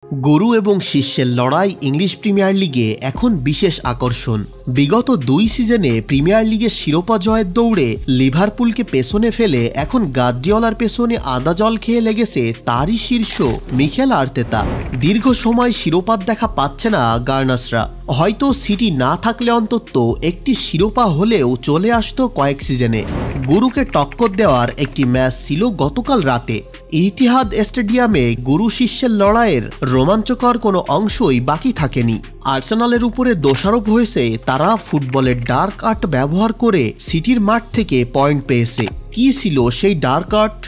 গুরু এবং শিষ্যের লড়াই ইংলিশ প্রিমিয়ার লিগে এখন বিশেষ আকর্ষণ। বিগত 2 সিজনে প্রিমিয়ার লিগের শিরোপা জয়ের দৌড়ে লিভারপুলকে পেছনে ফেলে এখন গার্দিওলার পেছনে আদা জল খেয়ে লেগেছে তারই শীর্ষ মিকেল আর্তেতা। দীর্ঘ সময় শিরোপার দেখা পাচ্ছে না গার্নার্সরা। হয়তো সিটি না থাকলে অন্তত একটি শিরোপা হলেও চলে আসতো কয়েক সিজনে। গুরুকে টক্কর দেওয়ার একটি ম্যাচ ছিল গতকাল রাতে। ইতিহাদ স্টেডিয়ামে গুরু শিষ্যের লড়াইয়ের রোমাঞ্চকর কোনো অংশই বাকি থাকেনি। আর্সেনালের উপরে দোষারোপ হয়েছে তারা ফুটবলের ডার্ক আর্ট ব্যবহার করে সিটির মাঠ থেকে পয়েন্ট পেয়েছে। কি ছিল সেই ডার্ক আর্ট?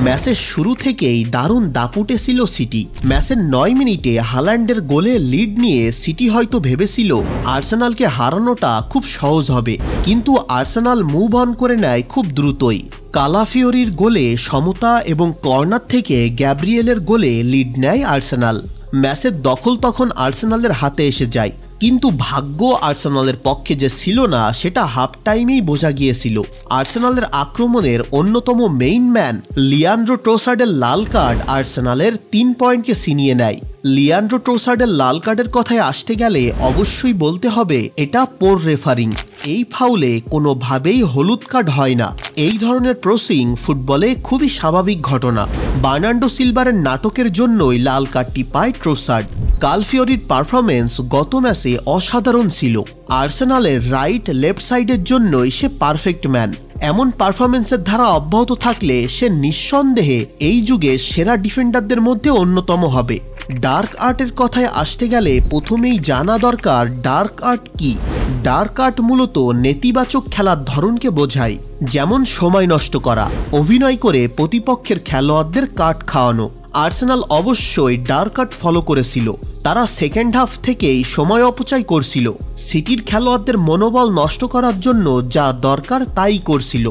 ম্যাচের শুরু থেকেই দারুণ দাপুটে ছিল সিটি। ম্যাচের 9 মিনিটে হাল্যান্ডের গোলে লিড নিয়ে সিটি হয়তো ভেবেছিল আর্সেনালকে হারানোটা খুব সহজ হবে, কিন্তু আর্সেনাল মুভ অন করে নেয় খুব দ্রুতই। কালাফিওরির গোলে সমতা এবং কর্নার থেকে গ্যাব্রিয়েলের গোলে লিড নেয় আর্সেনাল। ম্যাচের দখল তখন আর্সেনালের হাতে এসে যায়, কিন্তু ভাগ্য আর্সেনালের পক্ষে যে ছিল না সেটা হাফ টাইমেই বোঝা গিয়েছিল। আর্সেনালের আক্রমণের অন্যতম মেইন ম্যান লিয়ান্ড্রো ট্রোসার্ডের লাল কার্ড আর্সেনালের 3 পয়েন্টকে ছিনিয়ে নেয়। লিয়ান্ড্রো ট্রোসার্ডের লাল কার্ডের কথায় আসতে গেলে অবশ্যই বলতে হবে এটা পোর রেফারিং। এই ফাউলে কোনোভাবেই হলুদ কার্ড হয় না। এই ধরনের ক্রসিং ফুটবলে খুবই স্বাভাবিক ঘটনা। বার্নার্ডো সিলভারের নাটকের জন্যই লাল কার্ডটি পায় ট্রোসার্ড। কালফিওরির পারফরমেন্স গত ম্যাচে অসাধারণ ছিল। আর্সেনালের রাইট লেফট সাইডের জন্যই সে পারফেক্ট ম্যান। এমন পারফরমেন্সের ধারা অব্যাহত থাকলে সে নিঃসন্দেহে এই যুগে সেরা ডিফেন্ডারদের মধ্যে অন্যতম হবে। ডার্ক আর্টের কথায় আসতে গেলে প্রথমেই জানা দরকার ডার্ক আর্ট কি। ডার্ক আর্ট মূলত নেতিবাচক খেলার ধরনকে বোঝায়, যেমন সময় নষ্ট করা, অভিনয় করে প্রতিপক্ষের খেলোয়াড়দের কার্ড খাওয়ানো। আর্সেনাল অবশ্যই ডার্ক আর্ট ফলো করেছিল। তারা সেকেন্ড হাফ থেকেই সময় অপচয় করছিল, সিটির খেলোয়াড়দের মনোবল নষ্ট করার জন্য যা দরকার তাই করছিল।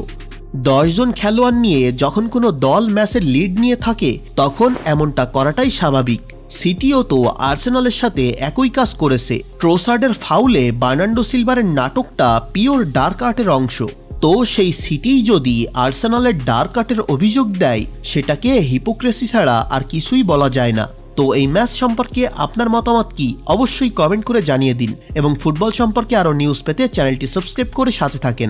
10 জন খেলোয়াড় নিয়ে যখন কোনো দল ম্যাচের লিড নিয়ে থাকে তখন এমনটা করাটাই স্বাভাবিক। সিটিও তো আর্সেনালের সাথে একই কাজ করেছে। ট্রোসার্ডের ফাউলে বার্নার্ডো সিলভারের নাটকটা পিওর ডার্ক আর্টের অংশ। তো সেই সিটি যদি আর্সেনালের ডার্ক আর্টের অভিযোগ দেয় সেটাকে হিপোক্রেসি ছাড়া আর কিছুই বলা যায় না। তো এই ম্যাচ সম্পর্কে আপনার মতামত কি অবশ্যই কমেন্ট করে জানিয়ে দিন, এবং ফুটবল সম্পর্কে আরও নিউজ পেতে চ্যানেলটি সাবস্ক্রাইব করে সাথে থাকেন।